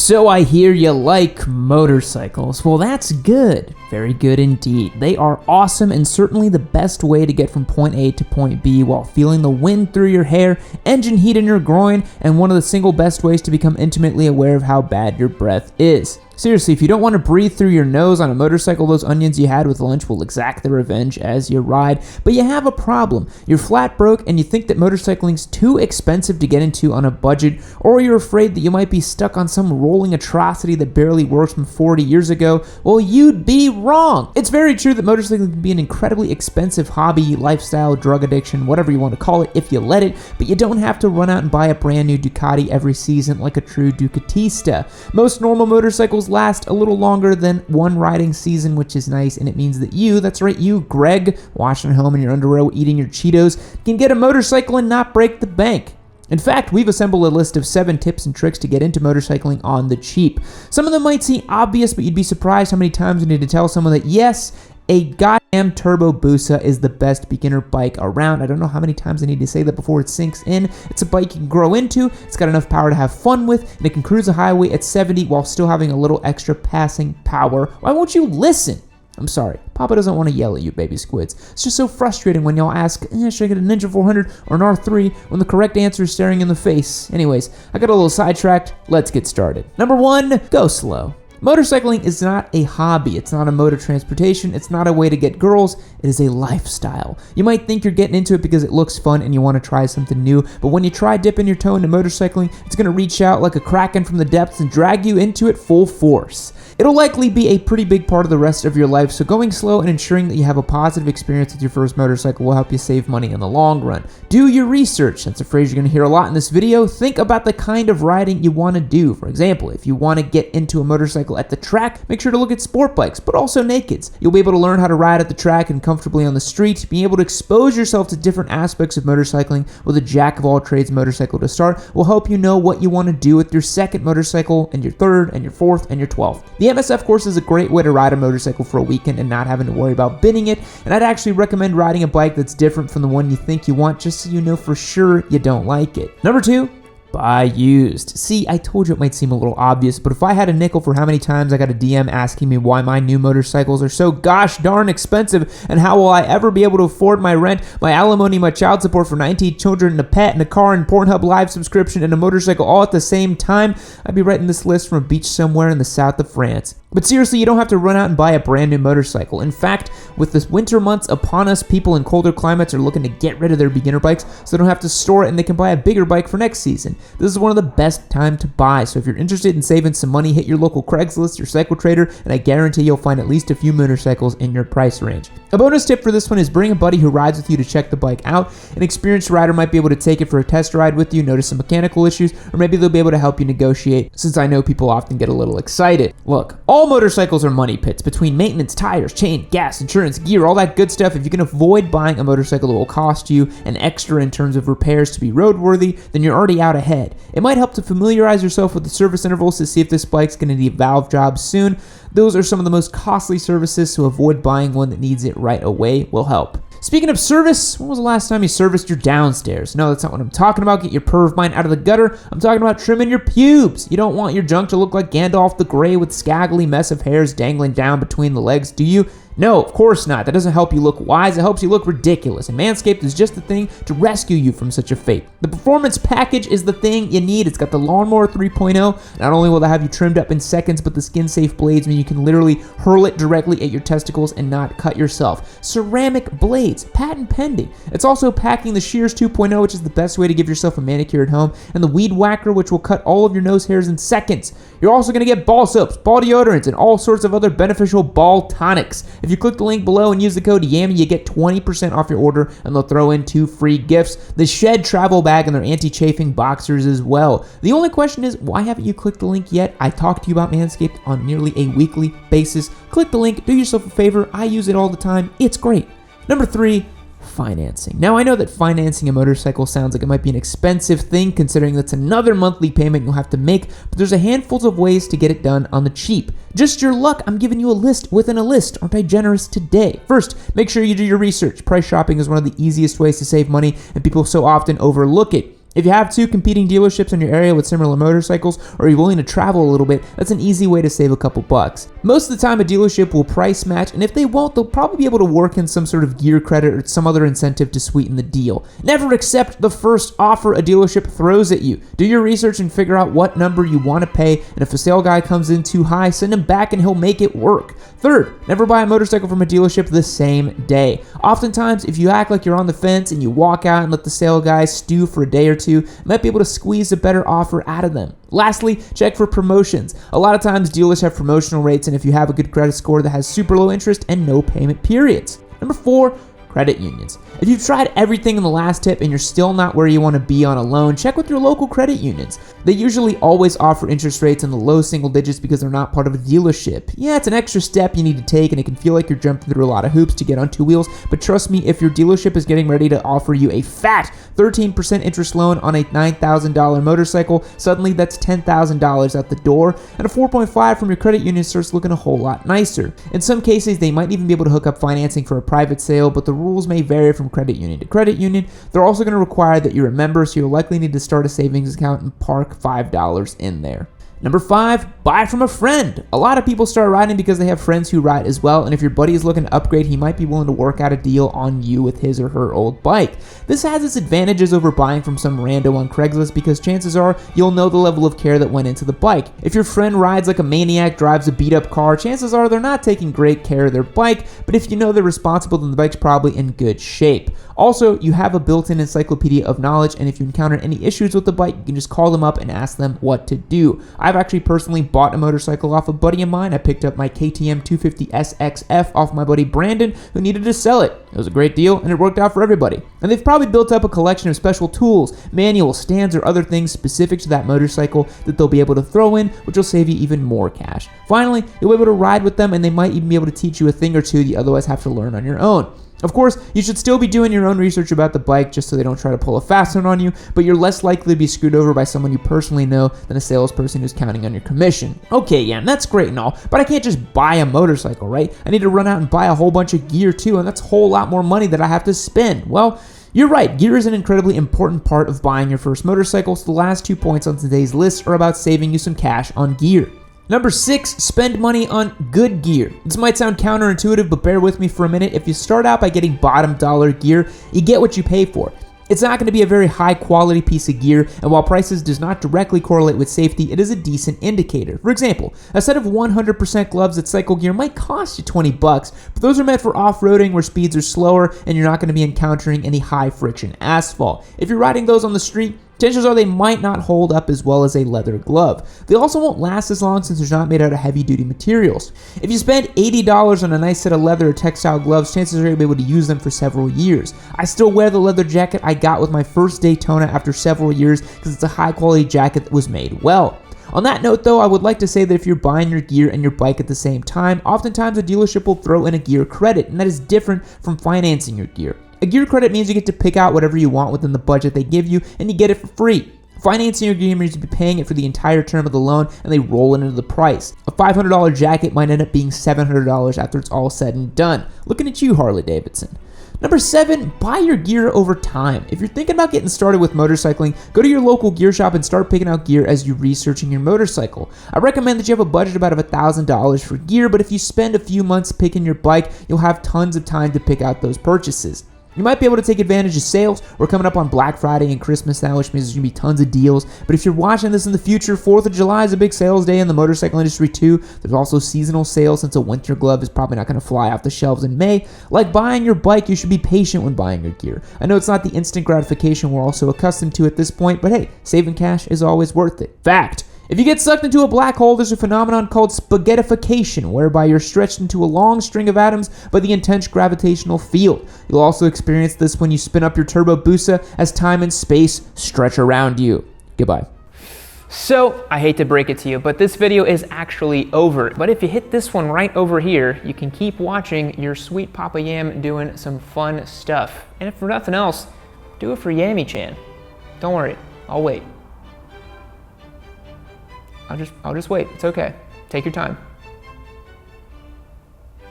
So I hear you like motorcycles. Well, that's good. Very good indeed. They are awesome and certainly the best way to get from point A to point B while feeling the wind through your hair, engine heat in your groin, and one of the single best ways to become intimately aware of how bad your breath is. Seriously, if you don't want to breathe through your nose on a motorcycle, those onions you had with lunch will exact their revenge as you ride. But you have a problem. You're flat broke and you think that motorcycling's too expensive to get into on a budget, or you're afraid that you might be stuck on some rolling atrocity that barely works from 40 years ago. Well, you'd be wrong. It's very true that motorcycling can be an incredibly expensive hobby, lifestyle, drug addiction, whatever you want to call it, if you let it, but you don't have to run out and buy a brand new Ducati every season like a true Ducatista. Most normal motorcycles last a little longer than one riding season, which is nice, and it means that you, that's right, you, Greg, washing home in your underwear, eating your Cheetos, can get a motorcycle and not break the bank. In fact, we've assembled a list of 7 tips and tricks to get into motorcycling on the cheap. Some of them might seem obvious, but you'd be surprised how many times you need to tell someone that, yes, a goddamn Turbo Busa is the best beginner bike around. I don't know how many times I need to say that before it sinks in. It's a bike you can grow into, it's got enough power to have fun with, and it can cruise a highway at 70 while still having a little extra passing power. Why won't you listen? I'm sorry, Papa doesn't want to yell at you, baby squids. It's just so frustrating when y'all ask, should I get a Ninja 400 or an R3 when the correct answer is staring in the face. Anyways, I got a little sidetracked. Let's get started. Number 1, go slow. Motorcycling is not a hobby, it's not a mode of transportation, it's not a way to get girls, it is a lifestyle. You might think you're getting into it because it looks fun and you want to try something new, but when you try dipping your toe into motorcycling, it's going to reach out like a kraken from the depths and drag you into it full force. It'll likely be a pretty big part of the rest of your life, so going slow and ensuring that you have a positive experience with your first motorcycle will help you save money in the long run. Do your research. That's a phrase you're going to hear a lot in this video. Think about the kind of riding you want to do. For example, if you want to get into a motorcycle at the track, make sure to look at sport bikes, but also nakeds. You'll be able to learn how to ride at the track and comfortably on the street. Being able to expose yourself to different aspects of motorcycling with a jack-of-all-trades motorcycle to start will help you know what you want to do with your second motorcycle and your third and your fourth and your 12th. The MSF course is a great way to ride a motorcycle for a weekend and not having to worry about binning it, and I'd actually recommend riding a bike that's different from the one you think you want just so you know for sure you don't like it. Number 2, buy used. See, I told you it might seem a little obvious, but if I had a nickel for how many times I got a DM asking me why my new motorcycles are so gosh darn expensive and how will I ever be able to afford my rent, my alimony, my child support for 19 children and a pet and a car and Pornhub Live subscription and a motorcycle all at the same time, I'd be writing this list from a beach somewhere in the south of France. But seriously, you don't have to run out and buy a brand new motorcycle. In fact, with the winter months upon us, people in colder climates are looking to get rid of their beginner bikes so they don't have to store it and they can buy a bigger bike for next season. This is one of the best time to buy, so if you're interested in saving some money, hit your local Craigslist, your Cycle Trader, and I guarantee you'll find at least a few motorcycles in your price range. A bonus tip for this one is bring a buddy who rides with you to check the bike out. An experienced rider might be able to take it for a test ride with you, notice some mechanical issues, or maybe they'll be able to help you negotiate, since I know people often get a little excited. Look, all motorcycles are money pits. Between maintenance, tires, chain, gas, insurance, gear, all that good stuff, if you can avoid buying a motorcycle that will cost you an extra in terms of repairs to be roadworthy, then you're already out ahead. It might help to familiarize yourself with the service intervals to see if this bike's going to need valve jobs soon. Those are some of the most costly services, so avoid buying one that needs it right away will help. Speaking of service, when was the last time you serviced your downstairs? No, that's not what I'm talking about. Get your perv mind out of the gutter. I'm talking about trimming your pubes. You don't want your junk to look like Gandalf the Grey with scraggly mess of hairs dangling down between the legs, do you? No, of course not. That doesn't help you look wise, it helps you look ridiculous, and Manscaped is just the thing to rescue you from such a fate. The Performance Package is the thing you need. It's got the Lawnmower 3.0. Not only will that have you trimmed up in seconds, but the skin-safe blades mean you can literally hurl it directly at your testicles and not cut yourself. Ceramic blades, patent pending. It's also packing the Shears 2.0, which is the best way to give yourself a manicure at home, and the Weed Whacker, which will cut all of your nose hairs in seconds. You're also going to get ball soaps, ball deodorants, and all sorts of other beneficial ball tonics. If you click the link below and use the code Yammie, you get 20% off your order, and they'll throw in 2 free gifts, the Shed travel bag and their anti-chafing boxers as well. The only question is, why haven't you clicked the link yet? I talk to you about Manscaped on nearly a weekly basis. Click the link, do yourself a favor. I use it all the time. It's great. Number 3, financing. Now, I know that financing a motorcycle sounds like it might be an expensive thing, considering that's another monthly payment you'll have to make, but there's a handful of ways to get it done on the cheap. Just your luck, I'm giving you a list within a list. Aren't I generous today? First, make sure you do your research. Price shopping is one of the easiest ways to save money, and people so often overlook it. If you have 2 competing dealerships in your area with similar motorcycles, or you're willing to travel a little bit, that's an easy way to save a couple bucks. Most of the time a dealership will price match, and if they won't, they'll probably be able to work in some sort of gear credit or some other incentive to sweeten the deal. Never accept the first offer a dealership throws at you. Do your research and figure out what number you want to pay, and if a sale guy comes in too high, send him back and he'll make it work. Third, never buy a motorcycle from a dealership the same day. Oftentimes, if you act like you're on the fence and you walk out and let the sale guy stew for a day or two, you might be able to squeeze a better offer out of them. Lastly, check for promotions. A lot of times dealers have promotional rates, and if you have a good credit score that has super low interest and no payment periods. Number 4, credit unions. If you've tried everything in the last tip and you're still not where you want to be on a loan, check with your local credit unions. They usually always offer interest rates in the low single digits because they're not part of a dealership. Yeah, it's an extra step you need to take, and it can feel like you're jumping through a lot of hoops to get on 2 wheels, but trust me, if your dealership is getting ready to offer you a fat 13% interest loan on a $9,000 motorcycle, suddenly that's $10,000 out the door, and a 4.5 from your credit union starts looking a whole lot nicer. In some cases, they might even be able to hook up financing for a private sale, but the rules may vary from credit union to credit union. They're also going to require that you're a member, so you'll likely need to start a savings account and park $5 in there. Number 5, buy from a friend. A lot of people start riding because they have friends who ride as well, and if your buddy is looking to upgrade, he might be willing to work out a deal on you with his or her old bike. This has its advantages over buying from some rando on Craigslist because chances are you'll know the level of care that went into the bike. If your friend rides like a maniac, drives a beat-up car, chances are they're not taking great care of their bike, but if you know they're responsible, then the bike's probably in good shape. Also, you have a built-in encyclopedia of knowledge, and if you encounter any issues with the bike, you can just call them up and ask them what to do. I've actually personally bought a motorcycle off a buddy of mine. I picked up my KTM 250 SXF off my buddy Brandon, who needed to sell it. It was a great deal, and it worked out for everybody. And they've probably built up a collection of special tools, manuals, stands, or other things specific to that motorcycle that they'll be able to throw in, which will save you even more cash. Finally, you'll be able to ride with them, and they might even be able to teach you a thing or two that you otherwise have to learn on your own. Of course, you should still be doing your own research about the bike just so they don't try to pull a fast one on you, but you're less likely to be screwed over by someone you personally know than a salesperson who's counting on your commission. Okay, yeah, that's great and all, but I can't just buy a motorcycle, right? I need to run out and buy a whole bunch of gear too, and that's a whole lot more money that I have to spend. Well, you're right, gear is an incredibly important part of buying your first motorcycle, so the last 2 points on today's list are about saving you some cash on gear. Number 6, spend money on good gear. This might sound counterintuitive, but bear with me for a minute. If you start out by getting bottom dollar gear, you get what you pay for. It's not going to be a very high quality piece of gear, and while prices does not directly correlate with safety, it is a decent indicator. For example, a set of 100% gloves at Cycle Gear might cost you $20, but those are meant for off-roading where speeds are slower and you're not going to be encountering any high friction asphalt. If you're riding those on the street, chances are they might not hold up as well as a leather glove. They also won't last as long since they're not made out of heavy-duty materials. If you spend $80 on a nice set of leather or textile gloves, chances are you'll be able to use them for several years. I still wear the leather jacket I got with my first Daytona after several years because it's a high-quality jacket that was made well. On that note though, I would like to say that if you're buying your gear and your bike at the same time, oftentimes a dealership will throw in a gear credit, and that is different from financing your gear. A gear credit means you get to pick out whatever you want within the budget they give you, and you get it for free. Financing your gear means you'll be paying it for the entire term of the loan, and they roll it into the price. A $500 jacket might end up being $700 after it's all said and done. Looking at you, Harley Davidson. Number 7, buy your gear over time. If you're thinking about getting started with motorcycling, go to your local gear shop and start picking out gear as you're researching your motorcycle. I recommend that you have a budget about $1,000 for gear, but if you spend a few months picking your bike, you'll have tons of time to pick out those purchases. You might be able to take advantage of sales. We're coming up on Black Friday and Christmas now, which means there's going to be tons of deals. But if you're watching this in the future, 4th of July is a big sales day in the motorcycle industry too. There's also seasonal sales since a winter glove is probably not going to fly off the shelves in May. Like buying your bike, you should be patient when buying your gear. I know it's not the instant gratification we're also accustomed to at this point, but hey, saving cash is always worth it. Fact. If you get sucked into a black hole, there's a phenomenon called spaghettification, whereby you're stretched into a long string of atoms by the intense gravitational field. You'll also experience this when you spin up your Turbo Busa as time and space stretch around you. Goodbye. So, I hate to break it to you, but this video is actually over. But if you hit this one right over here, you can keep watching your sweet Papa Yam doing some fun stuff. And if for nothing else, do it for Yammie-chan. Don't worry, I'll wait. I'll just wait. It's okay. Take your time.